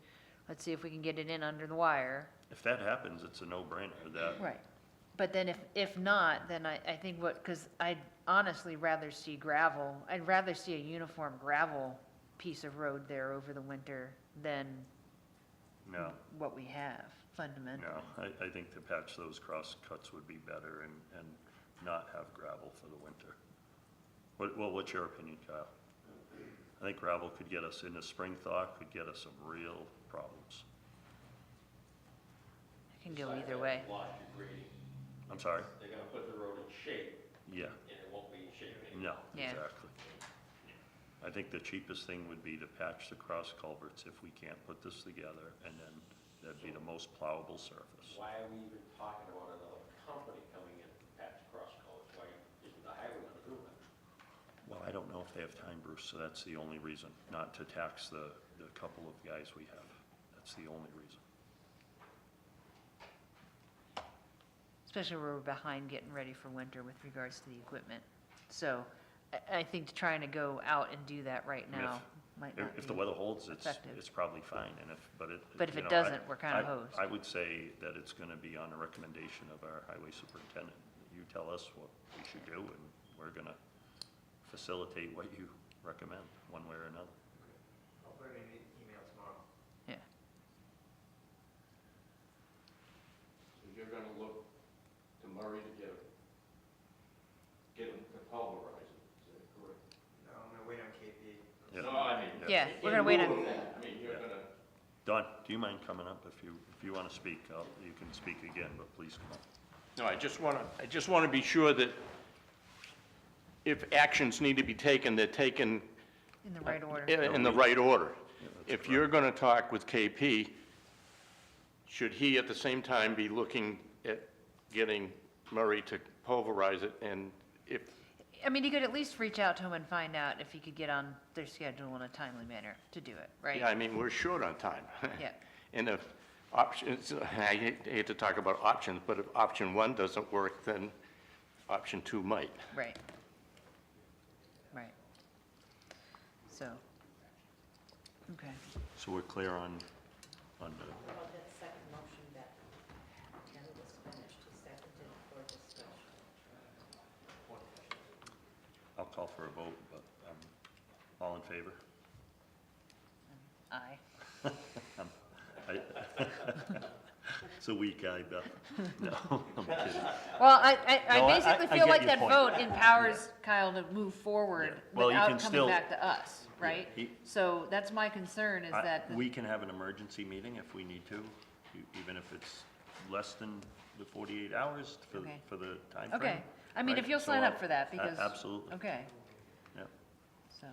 get it in under the wire. If that happens, it's a no-brainer that. Right. But then if not, then I think because I'd honestly rather see gravel, I'd rather see a uniform gravel piece of road there over the winter than No, what we have fundamentally. no, I think to patch those cross cuts would be better and not have gravel for the winter. What's your opinion, Kyle? I think gravel could get us, in the spring thaw, could get us some real problems. It can go either way. Lost your grading. I'm sorry? They're gonna put the road in shape, Yeah, and it won't be in shape anymore. no, Yeah. exactly. I think the cheapest thing would be to patch the cross culverts if we can't put this together, and then that'd be the most plowable surface. Why are we even talking about another company coming in to patch cross culverts? Why isn't the highway gonna do that? Well, I don't know if they have time, Bruce, so that's the only reason, not to tax the couple of guys we have. That's the only reason. especially where we're behind getting ready for winter with regards to the equipment. So I think trying to go out and do that right I mean, now might not If the be weather holds, effective. it's probably fine, and But if you it know, doesn't, we're kind of hosed. I would say that it's gonna be on a recommendation of our highway superintendent. You tell us what we should do, and we're gonna facilitate what you recommend, one way or another. I'll put it in the email tomorrow. Yeah. So you're gonna look to Murray to get him to pulverize it, is that correct? No, I'm gonna wait on KP. Yeah. No, I mean. Yeah, we're in gonna wait lieu on- of that, I mean, you're gonna, Don, do you mind coming up? If you wanna speak, you can speak again, but please come up. no, I just wanna be sure that if actions need to be taken, they're taken In the right order. in the right order. that's If you're gonna talk with KP, should he at the same time be looking at getting Murray to pulverize it? And if, I mean, you could at least reach out to him and find out if he could get on their schedule in a timely manner to do it, right? yeah, I mean, we're short on time. Yeah. And if options, I hate to talk about options, but if option one doesn't work, then option two might. Right. Right. So, okay. So we're clear on the, What about that second motion that Ken was finished, he seconded for discussion? I'll call for a vote, but, all in favor? Aye. It's a weak eye, Beth. No, I'm kidding. Well, I No, I basically feel get like your that point. vote empowers Kyle to move forward Yeah. Well, you without can coming still- back to us, right? he- So that's my concern is that, We can have an emergency meeting if we need to, even if it's less than the 48 hours Okay. for the timeframe. okay. I mean, if right? you'll So sign up I'll- for that because. Absolutely, Okay, yeah. so,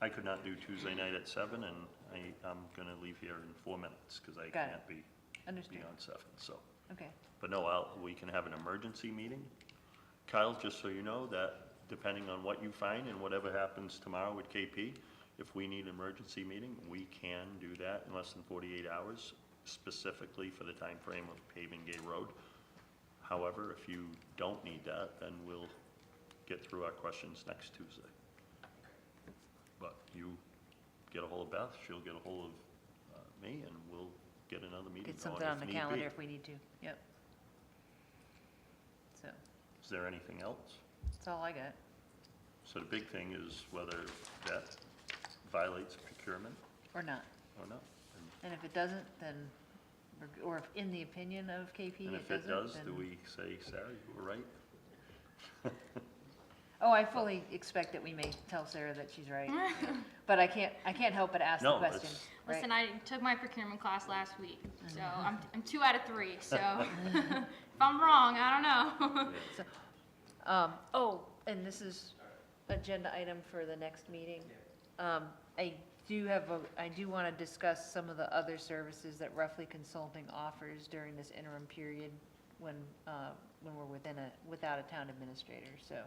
I could not do Tuesday night at 7, and I'm gonna leave here in 4 minutes, because I Got it. can't be understood. beyond 7, so. Okay, But no, we can have an emergency meeting. Kyle, just so you know, that depending on what you find and whatever happens tomorrow with KP, if we need an emergency meeting, we can do that in less than 48 hours, specifically for the time frame of paving Gay Road. However, if you don't need that, then we'll get through our questions next Tuesday. But you get a hold of Beth, she'll get a hold of me, and we'll get another meeting get going something on if the need be. calendar if we need to, yep. So, Is there anything else? that's all I got. So the big thing is whether that violates procurement Or not. or not. And- And if it doesn't, then, or if in the opinion of KP And it if it doesn't, does, do then- we say, Sarah, you were right? Oh, I fully expect that we may tell Sarah that she's right, but I can't help but ask the No, question, it's- right? Listen, I took my procurement class last week, so I'm 2 out of 3, so if I'm wrong, I don't know. Oh, and this is agenda item for the next meeting. I do want to discuss some of the other services that Roughly Consulting offers during this interim period when we're without a town administrator, so.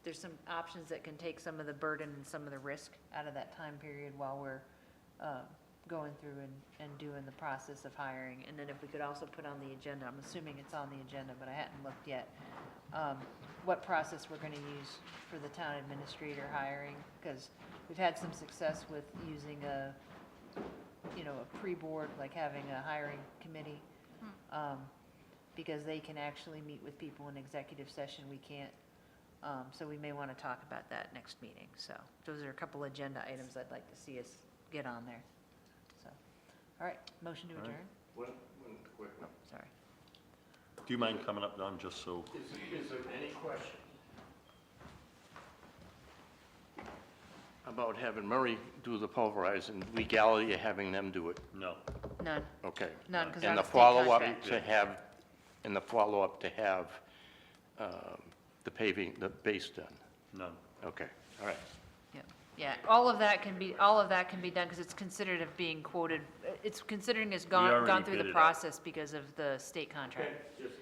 There's some options that can take some of the burden and some of the risk out of that time period while we're going through and doing the process of hiring. And then if we could also put on the agenda, I'm assuming it's on the agenda, but I hadn't looked yet, what process we're going to use for the town administrator hiring, because we've had some success with using a pre-board, like having a hiring committee, because they can actually meet with people in executive session. We can't. So we may want to talk about that next meeting. So those are a couple agenda items I'd like to see us get on there. So, all right, motion to All right. adjourn? One quick one. Sorry. Do you mind coming up, Don, just so, Is there any question about having Murray do the pulverize and legality of having them do it? no. None, Okay. none, because And our the state follow-up contract. to have, and the follow-up to have the paving, the base done? None. Okay, all right. Yeah, all of that can be done because it's considered of being quoted, it's considering it's gone already through bid the it out. process because of the state contract. Okay, just,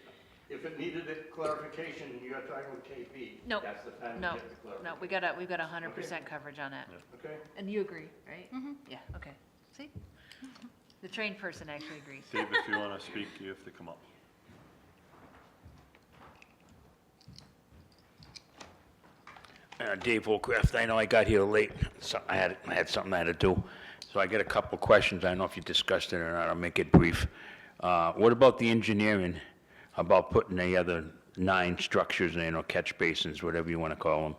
if it needed a clarification, and you're talking with KP, Nope. that's the time to No, get the clarification. no, we've got 100% coverage on that. Okay? And you agree, right? Mm-hmm. Yeah, okay. See? The trained person actually agrees. Dave, if you want to speak, you have to come up. Dave Holcraft, I know I got here late, so I had something I had to do. So I got a couple of questions, I don't know if you discussed it or not, I'll make it brief. What about the engineering, about putting the other 9 structures in, or catch basins, whatever you want to call them?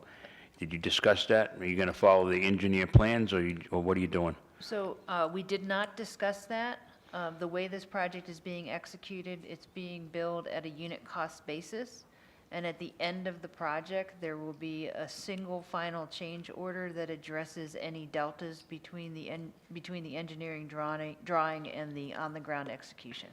Did you discuss that? Are you going to follow the engineer plans, or what are you doing? So we did not discuss that. The way this project is being executed, it's being billed at a unit cost basis. And at the end of the project, there will be a single final change order that addresses any deltas between the engineering drawing and the on-the-ground execution.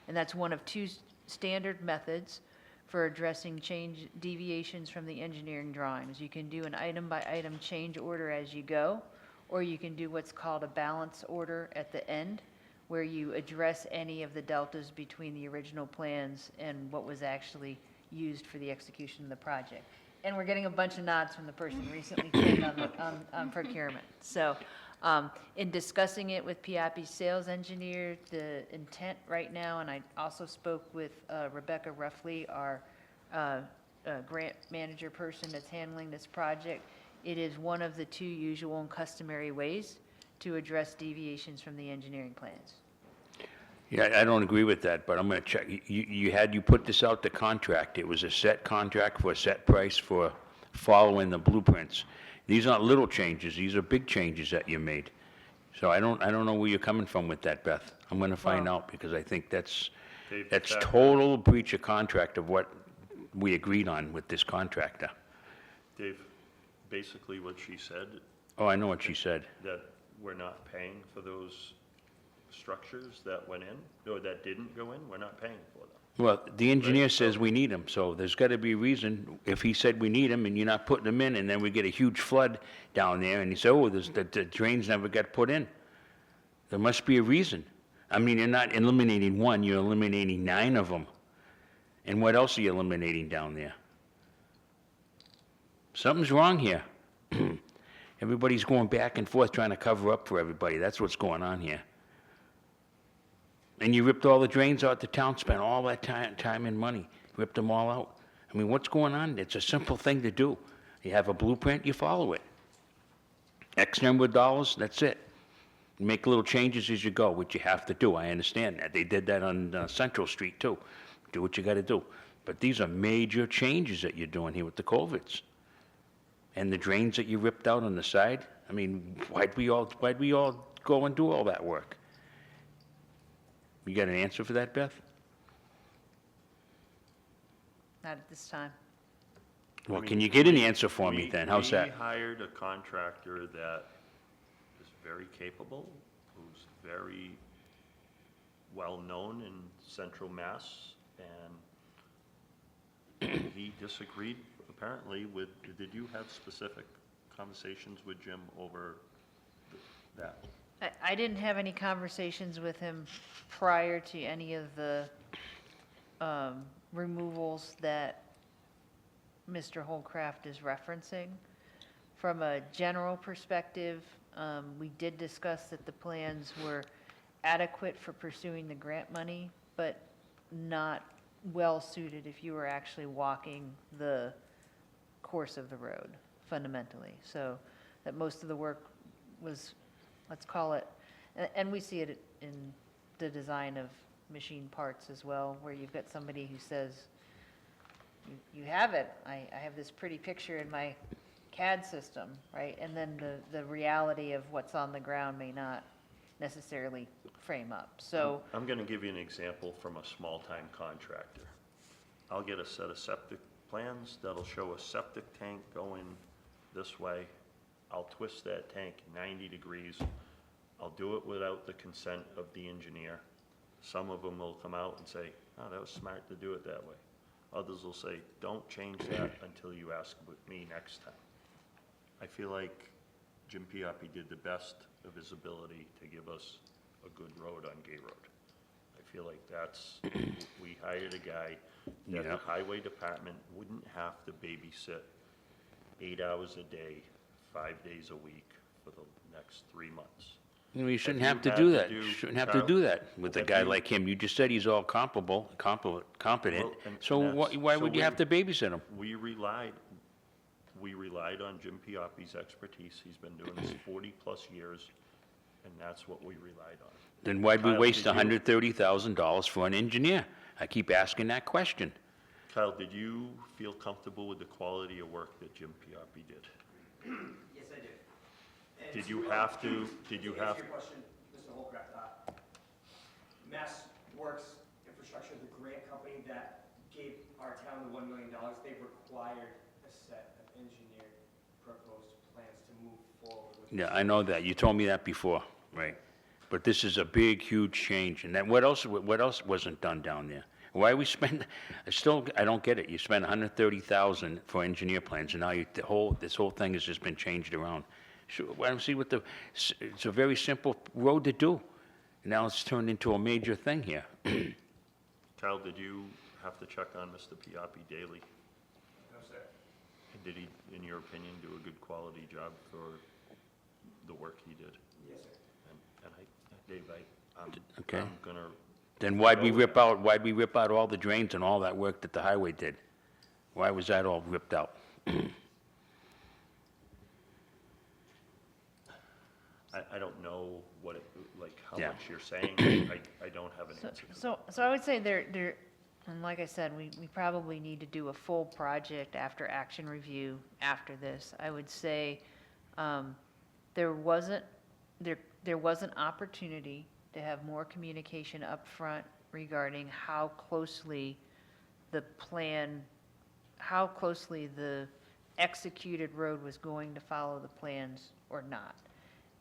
And that's one of 2 standard methods for addressing change deviations from the engineering drawings. You can do an item-by-item change order as you go, or you can do what's called a balance order at the end, where you address any of the deltas between the original plans and what was actually used for the execution of the project. And we're getting a bunch of nods from the person recently trained on procurement. So in discussing it with Piapi's sales engineer, the intent right now, and I also spoke with Rebecca Ruffley, our grant manager person that's handling this project, it is one of the 2 usual and customary ways to address deviations from the engineering plans. Yeah, I don't agree with that, but I'm going to check. You put this out to contract. It was a set contract for a set price for following the blueprints. These aren't little changes. These are big changes that you made. So I don't know where you're coming from with that, Beth. I'm going to find out, because I think that's Dave, total breach of contract of what we agreed on with this contractor. Dave, basically what she said, Oh, I know what she said. that we're not paying for those structures that went in, or that didn't go in, we're not paying for them. Well, the engineer Right, says so- we need them, so there's got to be a reason. If he said we need them and you're not putting them in, and then we get a huge flood down there, and he said, oh, the drains never got put in. There must be a reason. I mean, you're not eliminating 1, you're eliminating 9 of them. And what else are you eliminating down there? Something's wrong here. Everybody's going back and forth trying to cover up for everybody. That's what's going on here. And you ripped all the drains out. The town spent all that time and money, ripped them all out. I mean, what's going on? It's a simple thing to do. You have a blueprint, you follow it. X number of dollars, that's it. You make little changes as you go, which you have to do. I understand that. They did that on Central Street, too. Do what you got to do. But these are major changes that you're doing here with the culverts. And the drains that you ripped out on the side. I mean, why'd we all go and do all that work? You got an answer for that, Beth? Not at this time. Well, I mean, can you get an answer for me We- then? How's that? We hired a contractor that is very capable, who's very well-known in Central Mass, and he disagreed apparently with, did you have specific conversations with Jim over that? I didn't have any conversations with him prior to any of the removals that Mr. Holcraft is referencing. From a general perspective, we did discuss that the plans were adequate for pursuing the grant money, but not well-suited if you were actually walking the course of the road, fundamentally. So that most of the work was, let's call it, and we see it in the design of machine parts as well, where you've got somebody who says, you have it, I have this pretty picture in my CAD system, right? And then the reality of what's on the ground may not necessarily frame up. So I'm going to give you an example from a small-time contractor. I'll get a set of septic plans that'll show a septic tank going this way. I'll twist that tank 90 degrees. I'll do it without the consent of the engineer. Some of them will come out and say, oh, that was smart to do it that way. Others will say, don't change that until you ask with me next time. I feel like Jim Piappi did the best of his ability to give us a good road on Gay Road. I feel like that's, we hired a guy that the Yeah. highway department wouldn't have to babysit 8 hours a day, 5 days a week for the next 3 months. You shouldn't Have have to you do had that. to You do, shouldn't have to Charles? do that with a Have guy you- like him. You just said he's all competent. Well, and So that's- why so would you have to babysit him? We relied, we relied on Jim Pioppi's expertise. He's been doing this 40-plus years, and that's what we relied on. Then why'd we Kyle, waste did you- $130,000 for an engineer? I keep asking that question. Kyle, did you feel comfortable with the quality of work that Jim Pioppi did? Yes, I do. And Did you have to, did you to have, answer your question, Mr. Holcraft, Mass Works Infrastructure, the grant company that gave our town the $1 million, they've required a set of engineered proposed plans to move forward with. Yeah, I know that. You told me that before, right? But this is a big, huge change. And then what else wasn't done down there? Why we spend, I don't get it. You spent $130,000 for engineer plans, and now this whole thing has just been changed around. So, I don't see it's a very simple road to do. Now it's turned into a major thing here. Kyle, did you have to check on Mr. Pioppi daily? No, sir. And did he, in your opinion, do a good quality job for the work he did? Yes, sir. And Dave, Okay. I'm gonna, Then why'd we rip out all the drains and all that work that the highway did? Why was that all ripped out? I don't know what it, like, how Yeah. much you're saying. I don't have an answer. to that. So I would say and like I said, we probably need to do a full project after action review after this. I would say, there was an opportunity to have more communication up front regarding how closely the executed road was going to follow the plans or not.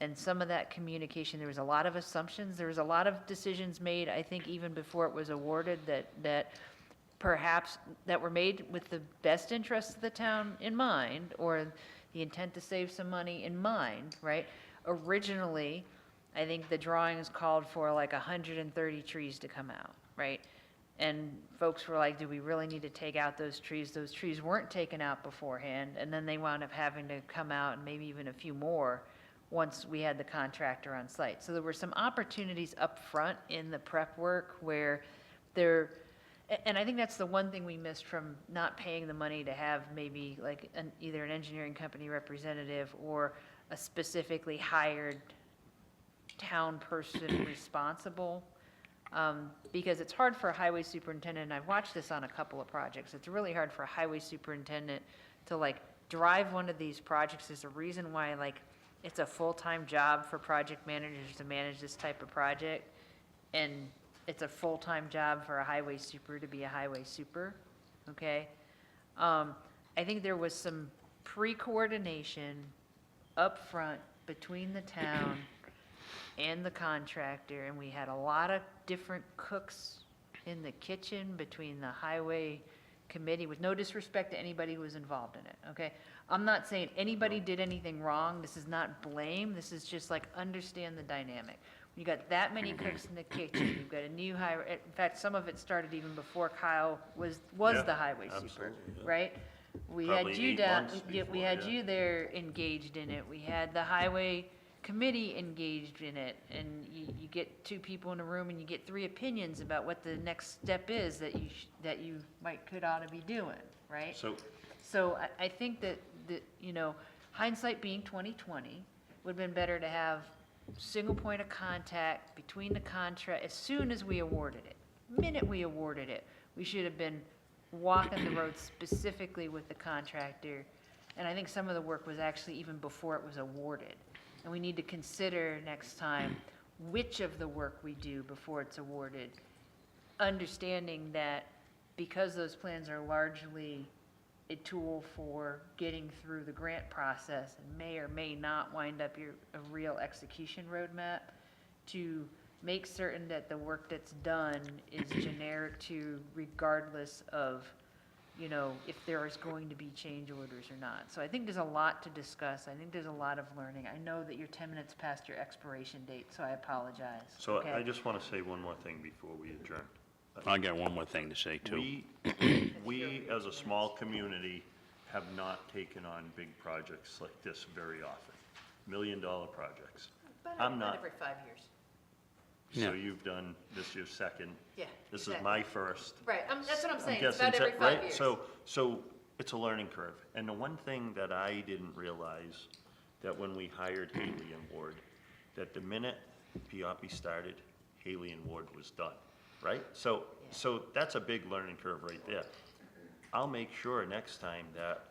And some of that communication, there was a lot of assumptions, there was a lot of decisions made, I think even before it was awarded, that perhaps, that were made with the best interests of the town in mind, or the intent to save some money in mind, right? Originally, I think the drawings called for like 130 trees to come out, right? And folks were like, do we really need to take out those trees? Those trees weren't taken out beforehand, and then they wound up having to come out, and maybe even a few more, once we had the contractor on site. So there were some opportunities up front in the prep work where and I think that's the one thing we missed from not paying the money to have maybe like either an engineering company representative or a specifically hired town person responsible. Because it's hard for a highway superintendent, and I've watched this on a couple of projects, it's really hard for a highway superintendent to like drive one of these projects. There's a reason why like it's a full-time job for project managers to manage this type of project, and it's a full-time job for a highway super to be a highway super, okay? I think there was some pre-coordination up front between the town and the contractor, and we had a lot of different cooks in the kitchen between the highway committee, with no disrespect to anybody who was involved in it, okay? I'm not saying anybody did anything wrong. This is not blame. This is just like understand the dynamic. You got that many cooks in the kitchen. You've got a new highway. In fact, some of it started even before Kyle was Yeah, the highway super, absolutely, yeah. right? We Probably had you 8 down. months We before, had yeah. you there engaged in it. We had the highway committee engaged in it, and you get two people in a room and you get three opinions about what the next step is that you ought to be doing, right? So I think that hindsight being 2020, would have been better to have single point of contact between the contract as soon as we awarded it. Minute we awarded it, we should have been walking the road specifically with the contractor. And I think some of the work was actually even before it was awarded. And we need to consider next time which of the work we do before it's awarded, understanding that because those plans are largely a tool for getting through the grant process and may or may not wind up a real execution roadmap, to make certain that the work that's done is generic to regardless of, if there is going to be change orders or not. So I think there's a lot to discuss. I think there's a lot of learning. I know that you're 10 minutes past your expiration date, so I apologize. So okay? I just want to say one more thing before we adjourn. I got one more thing to say, too. We, as a small community, have not taken on big projects like this very often, million-dollar projects. I'm not, Every 5 years. so Yeah. you've done, this your second. Yeah, This is exactly. my first. Right, that's what I'm saying, I'm it's about guessing, every 5 right? years. So it's a learning curve. And the one thing that I didn't realize, that when we hired Haley and Ward, that the minute Pioppi started, Haley and Ward was done, right? So that's a big learning curve right there. I'll make sure next time that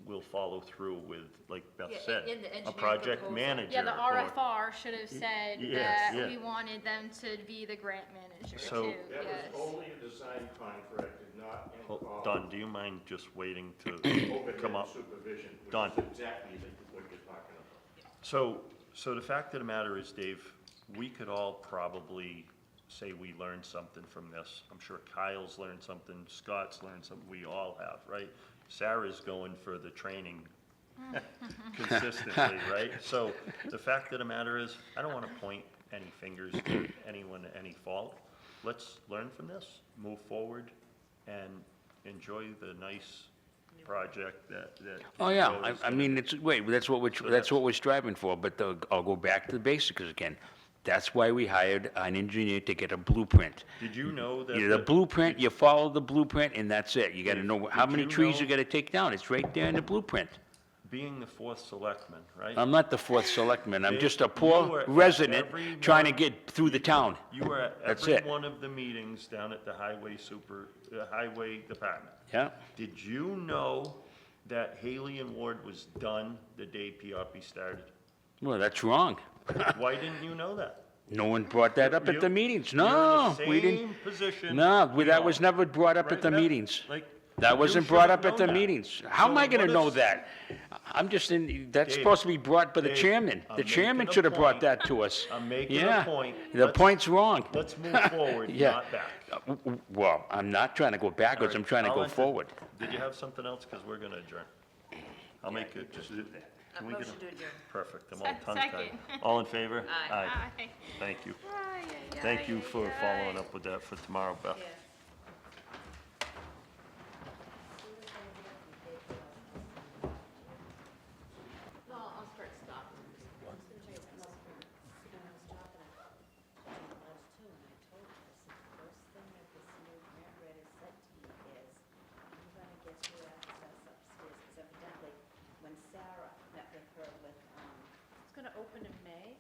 we'll follow through with, like Beth Yeah, said, in the a engineering project proposal. manager. Yeah, the or- RFR should have said Yes, that yeah. we wanted them to be the grant manager So- too, That yes. was only a design contract, did not Hold- involve Don, do you mind just waiting to come overhead up? supervision, Don. which is exactly what you're talking about. So the fact of the matter is, Dave, we could all probably say we learned something from this. I'm sure Kyle's learned something, Scott's learned something, we all have, right? Sarah's going for the training consistently, right? So the fact of the matter is, I don't want to point any fingers to anyone, any fault. Let's learn from this, move forward, and enjoy the nice project that. Oh, yeah, Joe is I gonna- mean, that's what we're striving for, but I'll go back to the basics again. That's why we hired an engineer to get a blueprint. Did you know that? The blueprint, you follow the blueprint, and that's it. You gotta Dave, know how did many you trees you know- gotta take down. It's right there in the blueprint. Being the fourth selectman, right? I'm not the fourth selectman. I'm Dave, just a you were poor at resident every trying to one- get through the town. You were at That's every it. one of the meetings down at the highway department. Yeah? Did you know that Haley and Ward was done the day Pioppi started? Well, that's wrong. Why didn't you know that? No one brought that up at the You- meetings. You're in No, the we didn't. same position. No, we that are. was never brought up at Right, the Beth? meetings. Like, That you wasn't should brought have up at the known that. meetings. How am I So gonna what know if- that? I'm just in, that's Dave, supposed to be brought by the Dave, chairman. I'm The chairman making a should have brought point. that to us. I'm making a Yeah. point. The Let's- point's wrong. Let's move forward, Yeah. not back. Well, I'm not trying to go backwards, All I'm right, trying to I'll go enter- forward. Did you have something else? Because we're gonna adjourn. I'll make it, just, can we get Motion to adjourn. perfect, I'm all Second. tongue-tied. All in favor? Aye. Aye. Thank you. Ay, ay, Thank ay, you ay, for ay. following up with that for tomorrow, Beth. Yeah. No, I'll start stopping. I was gonna tell you, when I was talking to Buzz too, and I told her, I said, the first thing that this new grant writer said to me is, I'm gonna get you access upstairs, because evidently, when Sarah met with her with, It's gonna open in May,